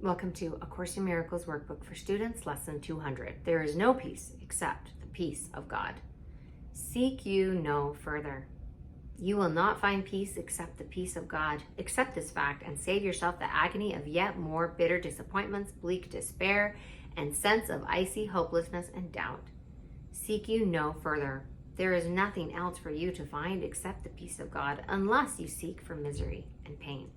Welcome to A Course in Miracles workbook for students, lesson 200. There is no peace except the peace of God. Seek you no further. You will not find peace except the peace of God. Accept this fact and save yourself the agony of yet more bitter disappointments, bleak despair, and sense of icy hopelessness and doubt. Seek you no further. There is nothing else for you to find except the peace of God, unless you seek for misery and pain.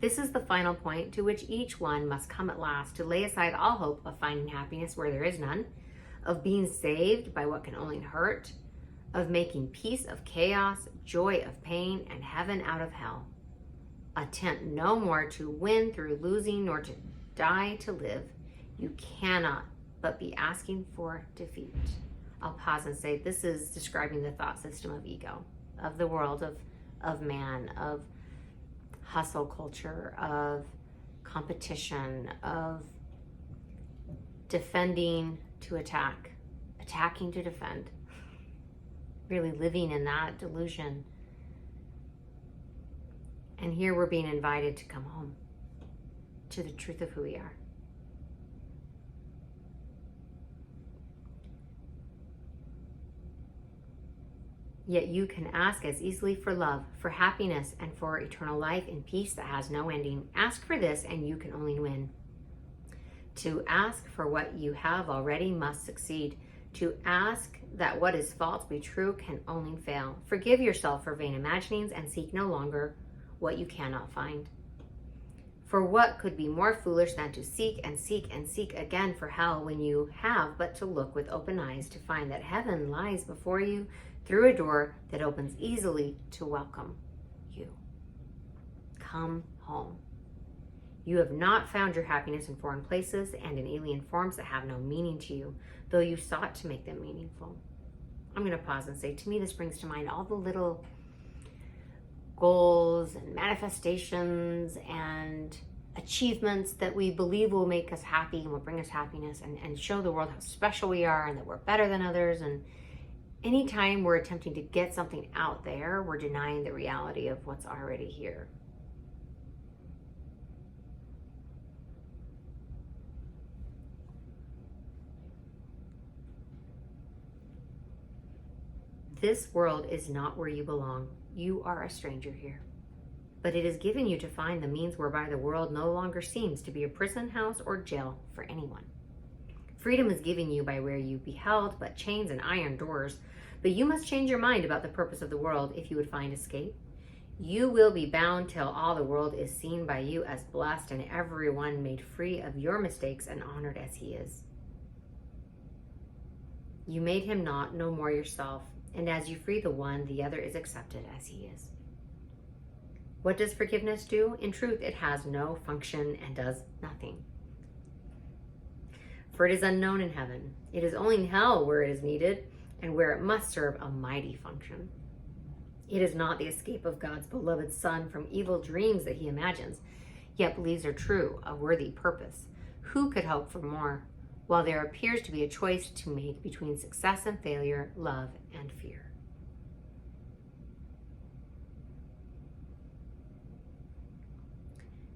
This is the final point to which each one must come at last, to lay aside all hope of finding happiness where there is none, of being saved by what can only hurt, of making peace of chaos, joy of pain, and heaven out of hell. Attempt no more to win through losing, nor to die to live. You cannot but be asking for defeat. I'll pause and say this is describing the thought system of ego, of the world, of man, of hustle culture, of competition, of defending to attack, attacking to defend, really living in that delusion. And here we're being invited to come home to the truth of who we are. Yet you can ask as easily for love, for happiness, and for eternal life in peace that has no ending. Ask for this and you can only win. To ask for what you have already must succeed. To ask that what is false be true can only fail. Forgive yourself for vain imaginings and seek no longer what you cannot find. For what could be more foolish than to seek and seek and seek again for hell, when you have but to look with open eyes to find that heaven lies before you through a door that opens easily to welcome you. Come home. You have not found your happiness in foreign places and in alien forms that have no meaning to you, though you sought to make them meaningful. I'm going to pause and say, to me, this brings to mind all the little goals and manifestations and achievements that we believe will make us happy and will bring us happiness and show the world how special we are and that we're better than others. And anytime we're attempting to get something out there, we're denying the reality of what's already here. This world is not where you belong. You are a stranger here. But it is given you to find the means whereby the world no longer seems to be a prison house or jail for anyone. Freedom is given you by where you beheld but chains and iron doors. But you must change your mind about the purpose of the world if you would find escape. You will be bound till all the world is seen by you as blessed, and everyone made free of your mistakes and honored as he is. You made him not, no more yourself, and as you free the one, the other is accepted as he is. What does forgiveness do? In truth, it has no function and does nothing. For it is unknown in heaven. It is only in hell where it is needed, and where it must serve a mighty function. It is not the escape of God's beloved Son from evil dreams that he imagines, yet believes are true, a worthy purpose. Who could hope for more, while there appears to be a choice to make between success and failure, love and fear?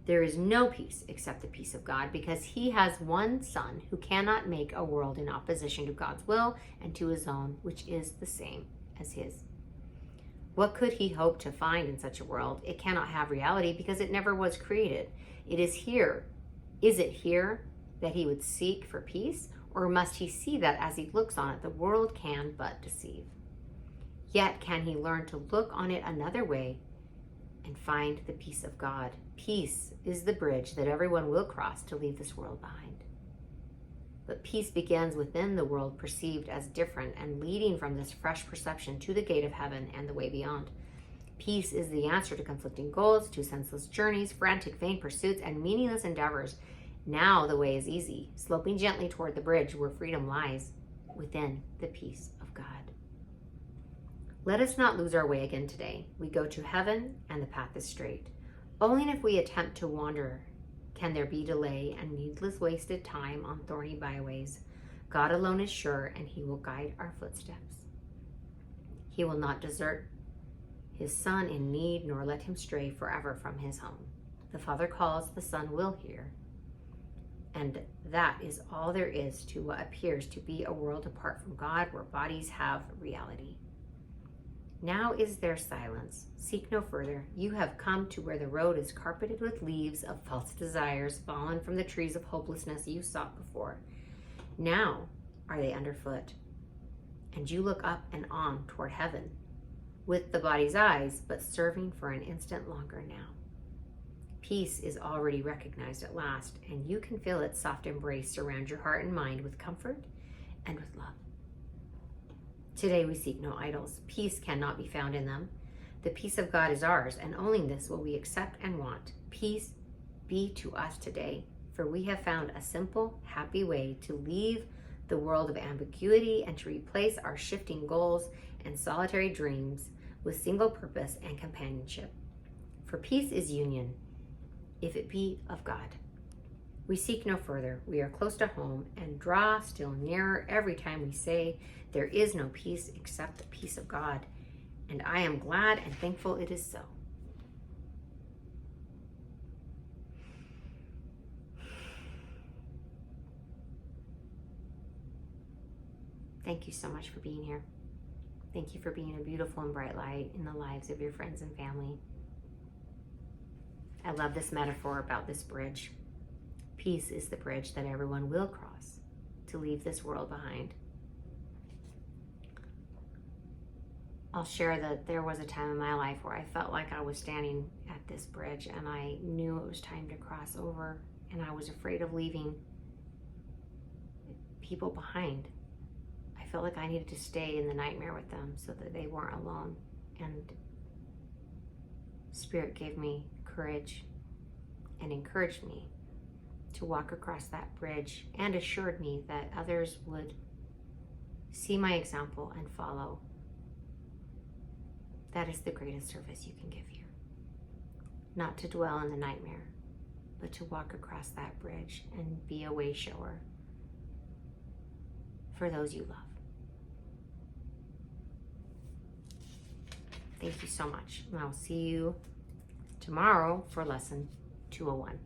There is no peace except the peace of God, because he has one Son who cannot make a world in opposition to God's will and to his own, which is the same as his. What could he hope to find in such a world? It cannot have reality because it never was created. It is here. Is it here that he would seek for peace? Or must he see that as he looks on it, the world can but deceive? Yet can he learn to look on it another way and find the peace of God? Peace is the bridge that everyone will cross to leave this world behind. But peace begins within the world perceived as different and leading from this fresh perception to the gate of heaven and the way beyond. Peace is the answer to conflicting goals, to senseless journeys, frantic vain pursuits, and meaningless endeavors. Now the way is easy, sloping gently toward the bridge where freedom lies, within the peace of God. Let us not lose our way again today. We go to heaven and the path is straight. Only if we attempt to wander can there be delay and needless wasted time on thorny byways. God alone is sure, and he will guide our footsteps. He will not desert his Son in need, nor let him stray forever from his home. The Father calls, the Son will hear. And that is all there is to what appears to be a world apart from God, where bodies have reality. Now is there silence. Seek no further. You have come to where the road is carpeted with leaves of false desires, fallen from the trees of hopelessness you sought before. Now are they underfoot, and you look up and on toward heaven, with the body's eyes, but serving for an instant longer now. Peace is already recognized at last, and you can feel its soft embrace surround your heart and mind with comfort and with love. Today we seek no idols. Peace cannot be found in them. The peace of God is ours, and only this will we accept and want. Peace be to us today, for we have found a simple, happy way to leave the world of ambiguity and to replace our shifting goals and solitary dreams with single purpose and companionship. For peace is union, if it be of God. We seek no further. We are close to home and draw still nearer every time we say, there is no peace except the peace of God. And I am glad and thankful it is so. Thank you so much for being here. Thank you for being a beautiful and bright light in the lives of your friends and family. I love this metaphor about this bridge. Peace is the bridge that everyone will cross to leave this world behind. I'll share that there was a time in my life where I felt like I was standing at this bridge and I knew it was time to cross over, and I was afraid of leaving people behind. I felt like I needed to stay in the nightmare with them so that they weren't alone. And Spirit gave me courage and encouraged me to walk across that bridge, and assured me that others would see my example and follow. That is the greatest service you can give here. Not to dwell in the nightmare, but to walk across that bridge and be a way shower for those you love. Thank you so much. And I'll see you tomorrow for lesson 201.